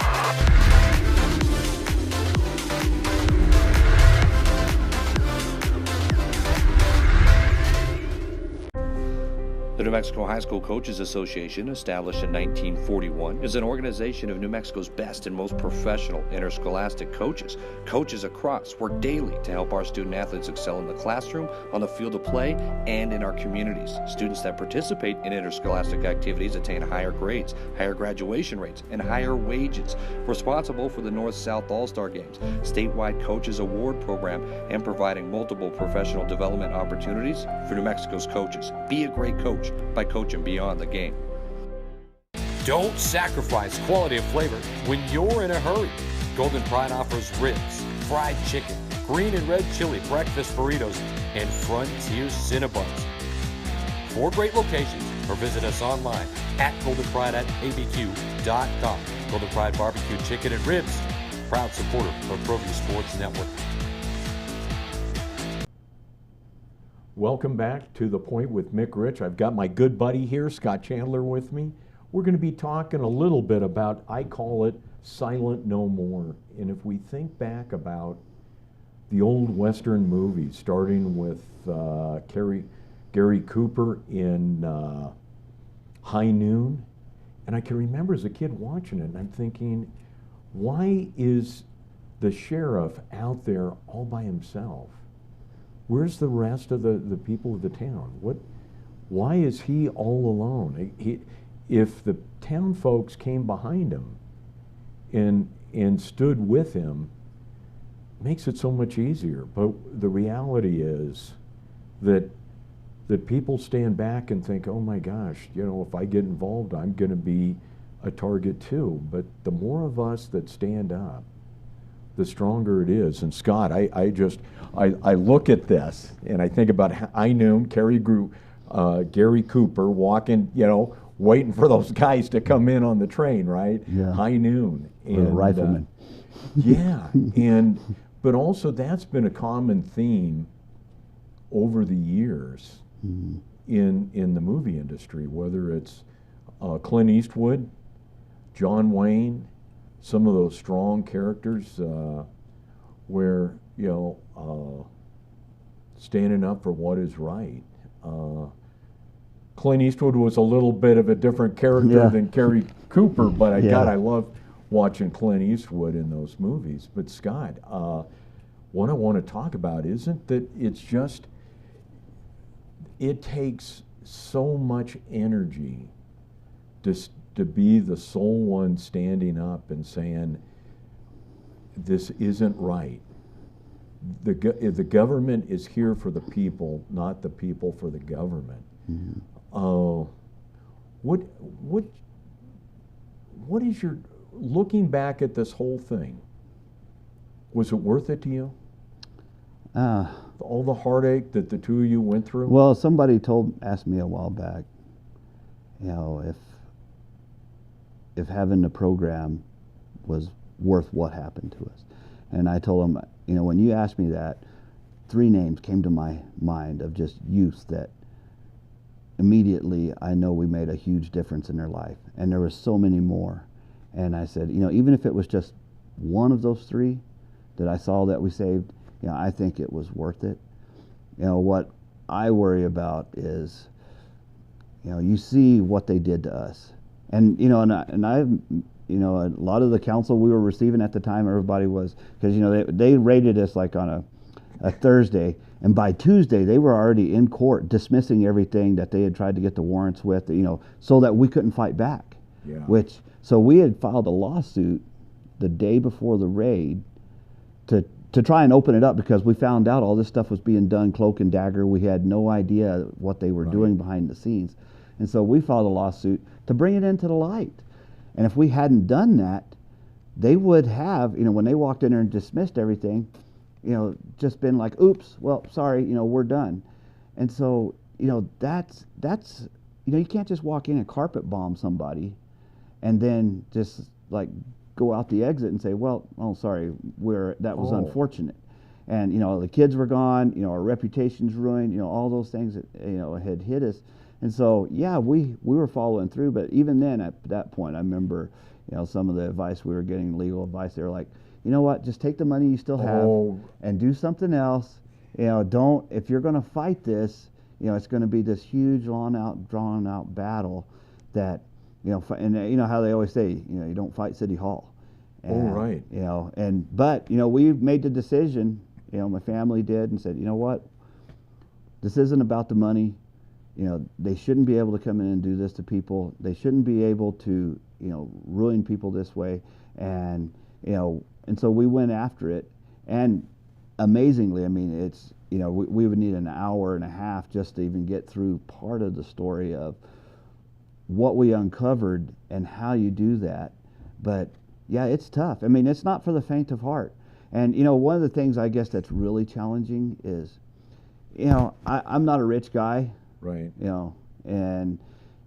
The New Mexico High School Coaches Association, established in 1941, is an organization of New Mexico's best and most professional interscholastic coaches. Coaches across work daily to help our student athletes excel in the classroom, on the field of play, and in our communities. Students that participate in interscholastic activities attain higher grades, higher graduation rates, and higher wages. Responsible for the North-South All-Star Games, statewide Coaches Award Program, and providing multiple professional development opportunities for New Mexico's coaches. Be a great coach by coaching beyond the game. Don't sacrifice quality of flavor when you're in a hurry. Golden Pride offers ribs, fried chicken, green and red chili breakfast burritos, and Frontier Cinnabons. 4 great locations, or visit us online at goldenpride@abq.com. Golden Pride Barbecue Chicken and Ribs, proud supporter of ProView Sports Network. Welcome back to The Point with Mick Rich. I've got my good buddy here, Scott Chandler, with me. We're going to be talking a little bit about, I call it, Silent No More. And if we think back about the old Western movies, starting with Gary Cooper in High Noon, and I can remember as a kid watching it, and I'm thinking, why is the sheriff out there all by himself? Where's the rest of the people of the town? Why is he all alone? If the town folks came behind him and stood with him, makes it so much easier. But the reality is that people stand back and think, oh my gosh, if I get involved, I'm going to be a target too. But the more of us that stand up, the stronger it is. And Scott, I look at this and I think about High Noon, Gary Cooper walking, waiting for those guys to come in on the train, right? Yeah. High Noon. And riflemen. Yeah, but also that's been a common theme over the years in the movie industry, whether it's Clint Eastwood, John Wayne, some of those strong characters where, standing up for what is right. Clint Eastwood was a little bit of a different character than Gary Cooper, but I love watching Clint Eastwood in those movies. But Scott, what I want to talk about isn't that it takes so much energy to be the sole one standing up and saying, this isn't right. The government is here for the people, not the people for the government. Mm-hmm. What is your, looking back at this whole thing, was it worth it to you? All the heartache that the two of you went through? Well, somebody asked me a while back, if having the program was worth what happened to us. And I told them, when you asked me that, 3 names came to my mind of just youth that immediately I know we made a huge difference in their life. And there was so many more. And I said, even if it was just one of those 3 that I saw that we saved, I think it was worth it. What I worry about is, you see what they did to us. And, and I've, a lot of the counsel we were receiving at the time, everybody was, because, they rated us like on a Thursday, and by Tuesday they were already in court dismissing everything that they had tried to get the warrants with, so that we couldn't fight back. Yeah. So we had filed a lawsuit the day before the raid to try and open it up, because we found out all this stuff was being done cloak and dagger. We had no idea what they were doing behind the scenes. And so we filed a lawsuit to bring it into the light. And if we hadn't done that, they would have, when they walked in there and dismissed everything, just been like, oops, well, sorry, we're done. And so, that's you can't just walk in and carpet bomb somebody and then just like go out the exit and say, well, oh, sorry, that was unfortunate. And, the kids were gone, our reputation's ruined, all those things that, had hit us. And so, yeah, we were following through. But even then, at that point, I remember, some of the advice we were getting, legal advice, they were like, you know what, just take the money you still have and do something else. If you're going to fight this, it's going to be this huge, drawn out battle that, and how they always say, you don't fight City Hall. And, right. But we made the decision, my family did, and said, you know what, this isn't about the money. They shouldn't be able to come in and do this to people. They shouldn't be able to, ruin people this way. And, and so we went after it. And amazingly, it's, we would need an hour and a half just to even get through part of the story of what we uncovered and how you do that. But yeah, it's tough. I mean, it's not for the faint of heart. And you know, one of the things I guess that's really challenging is, you know, I'm not a rich guy, right? You know, and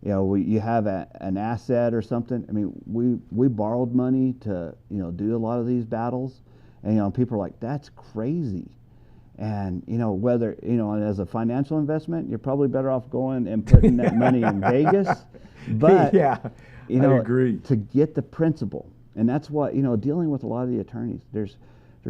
you know, you have an asset or something. I mean, we borrowed money to, you know, do a lot of these battles, and you know, people are like, that's crazy. And you know, whether, you know, as a financial investment, you're probably better off going and putting that money in Vegas. But yeah, you know, I agree. To get the principle, and that's what, you know, dealing with a lot of the attorneys. There's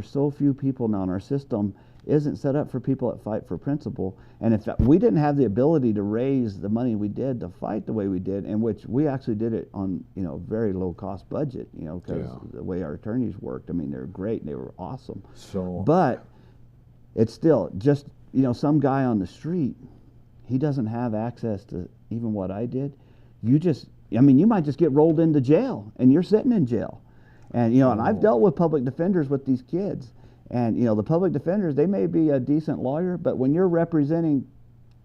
so few people now, in our system isn't set up for people that fight for principle. And if we didn't have the ability to raise the money we did to fight the way we did, in which we actually did it on, you know, very low cost budget, you know, because the way our attorneys worked, I mean, they're great, they were awesome. So, but it's still just, you know, some guy on the street, he doesn't have access to even what I did. You just, I mean, you might just get rolled into jail, and you're sitting in jail. And, you know, and I've dealt with public defenders with these kids. And, you know, the public defenders, they may be a decent lawyer, but when you're representing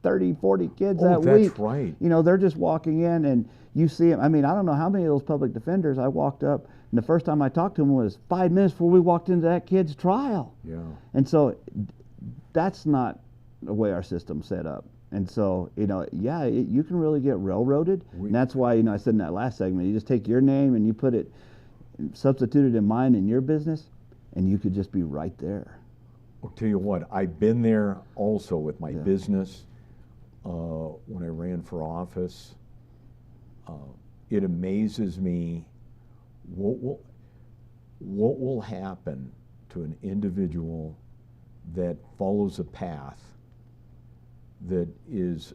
30, 40 kids that week, right. you know, they're just walking in and you see them. I mean, I don't know how many of those public defenders I walked up, and the first time I talked to them was 5 minutes before we walked into that kid's trial. Yeah. And so that's not the way our system's set up. And so, you know, yeah, you can really get railroaded. And that's why, you know, I said in that last segment, you just take your name and you put it, substitute it in mine in your business, and you could just be right there. I'll tell you what, I've been there also with my business when I ran for office. It amazes me what will happen to an individual that follows a path that is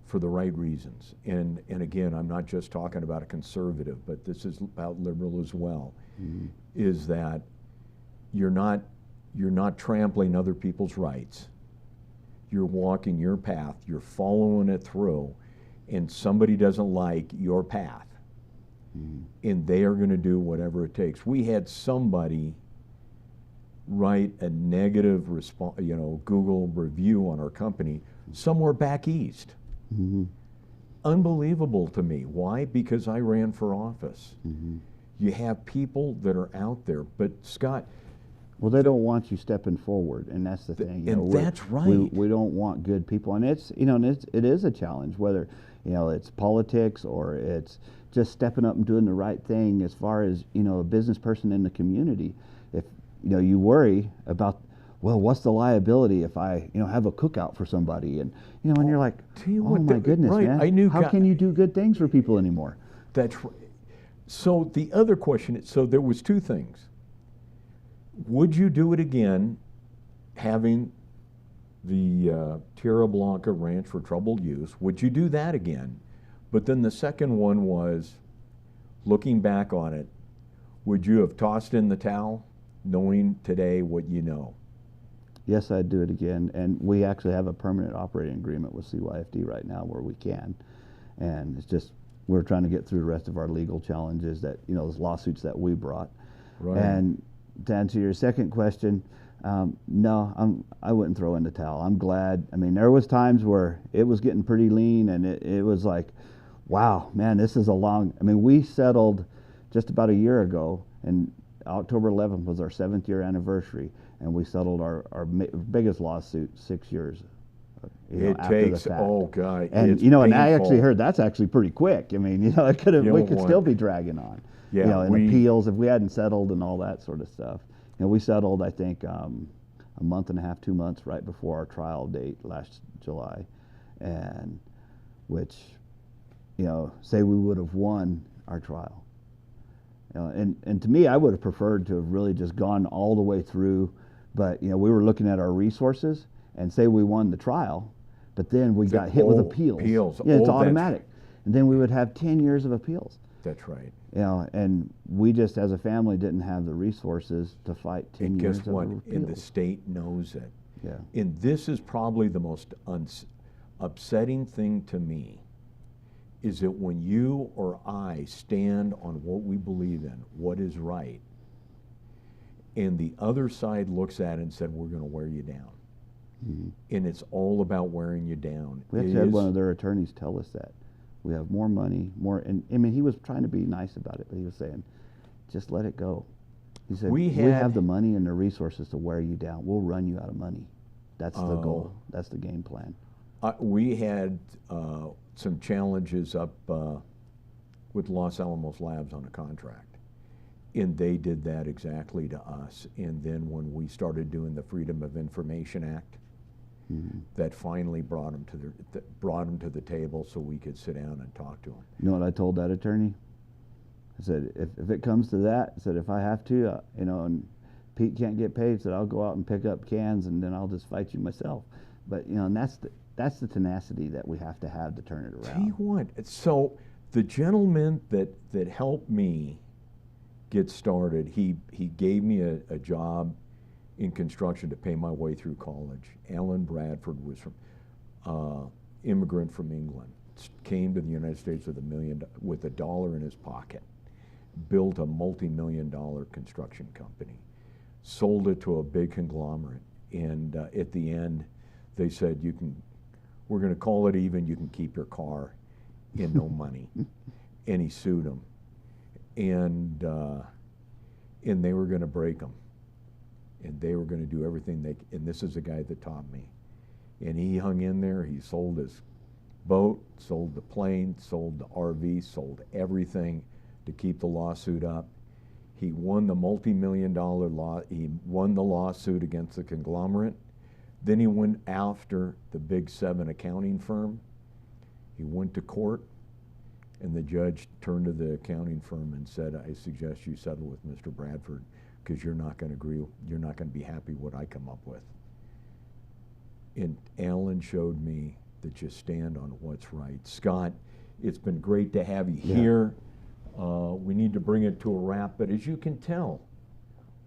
for the right reasons. And again, I'm not just talking about a conservative, but this is about liberal as well. Mm-hmm. Is that you're not trampling other people's rights. You're walking your path, you're following it through, and somebody doesn't like your path. Mm-hmm. And they are going to do whatever it takes. We had somebody write a negative Google review on our company somewhere back east. Mm-hmm. Unbelievable to me. Why? Because I ran for office. Mm-hmm. You have people that are out there, but Scott. Well, they don't want you stepping forward, and that's the thing. You know, that's right. We don't want good people, and it's, you know, and it is a challenge, whether, you know, it's politics or it's just stepping up and doing the right thing as far as, you know, a business person in the community. If, you know, you worry about, well, what's the liability if I, you know, have a cookout for somebody, and, you know, and you're like, oh my goodness, right. man, how can you do good things for people anymore? That's right. So the other question, so there was two things. Would you do it again, having the Tierra Blanca Ranch for troubled use? Would you do that again? But then the second one was, looking back on it, would you have tossed in the towel, knowing today what you know? Yes, I'd do it again. And we actually have a permanent operating agreement with CYFD right now where we can. And it's just, we're trying to get through the rest of our legal challenges that, you know, those lawsuits that we brought. Right. And to answer your second question, no, I wouldn't throw in the towel. I'm glad. I mean, there was times where it was getting pretty lean, and it was like, wow, man, this is a long. I mean, we settled just about a year ago, and October 11th was our 7th year anniversary, and we settled our biggest lawsuit 6 years. It takes, oh God, and it's you know, painful. And I actually heard that's actually pretty quick. I mean, you know, it could have, we could still be dragging on. Yeah, you know, and appeals if we hadn't settled and all that sort of stuff. You know, we settled, I think, a month and a half, 2 months right before our trial date last July, and which, you know, say we would have won our trial. You know, and to me, I would have preferred to have really just gone all the way through, but you know, we were looking at our resources, and say we won the trial, but then we got hit with appeals. Yeah, it's automatic, and then we would have 10 years of appeals. That's right. You know, and we just as a family didn't have the resources to fight 10 years of appeals. And guess what? And the state knows it. Yeah. And this is probably the most upsetting thing to me, is that when you or I stand on what we believe in, what is right, and the other side looks at it and said, we're going to wear you down. Mm-hmm. And it's all about wearing you down. We actually had one of their attorneys tell us that. We have more money, more, and I mean, he was trying to be nice about it, but he was saying, just let it go. He said, we have the money and the resources to wear you down. We'll run you out of money. That's the goal. That's the game plan. We had some challenges up with Los Alamos Labs on a contract, and they did that exactly to us. And then when we started doing the Freedom of Information Act, that finally brought them to the table so we could sit down and talk to them. You know what I told that attorney? I said, if it comes to that, I said, if I have to, you know, and Pete can't get paid, I said, I'll go out and pick up cans and then I'll just fight you myself. But, you know, and that's the tenacity that we have to turn it around. Tell you what, so the gentleman that helped me get started, he gave me a job in construction to pay my way through college. Alan Bradford was from immigrant from England, came to the United States with $1 in his pocket, built a multi-million-dollar construction company, sold it to a big conglomerate, and at the end they said, we're going to call it even, you can keep your car and no money. And he sued them, and they were going to break him, and they were going to do everything and this is the guy that taught me. And he hung in there. He sold his boat, sold the plane, sold the RV, sold everything to keep the lawsuit up. He won the multi-million-dollar he won the lawsuit against the conglomerate. Then he went after the Big 7 accounting firm. He went to court, and the judge turned to the accounting firm and said, I suggest you settle with Mr. Bradford because you're not going to agree, you're not going to be happy what I come up with. And Alan showed me that you stand on what's right. Scott, it's been great to have you here. We need to bring it to a wrap, but as you can tell,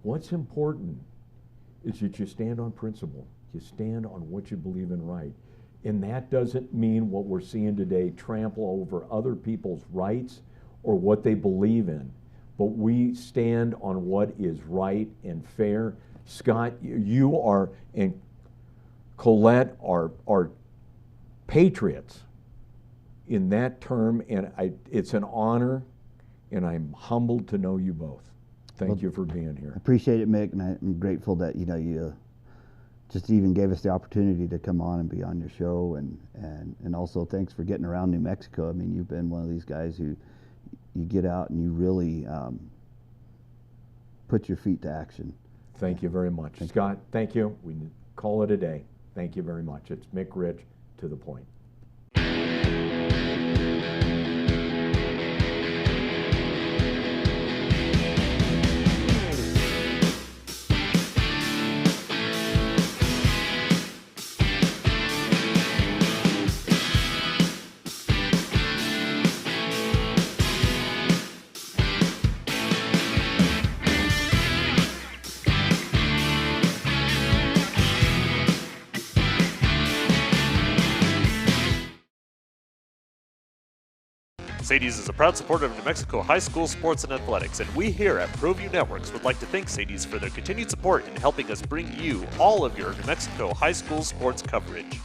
what's important is that you stand on principle. You stand on what you believe in right. And that doesn't mean what we're seeing today, trample over other people's rights or what they believe in. But we stand on what is right and fair. Scott, you are, and Colette are patriots in that term, and it's an honor, and I'm humbled to know you both. Thank you for being here. I appreciate it, Mick, and I'm grateful that you just even gave us the opportunity to come on and be on your show, and also thanks for getting around New Mexico. I mean, you've been one of these guys who you get out and you really put your feet to action. Thank you very much. Scott, thank you. We call it a day. Thank you very much. It's Mick Rich, to the point. Sadie's is a proud supporter of New Mexico high school sports and athletics, and we here at ProView Networks would like to thank Sadie's for their continued support in helping us bring you all of your New Mexico high school sports coverage.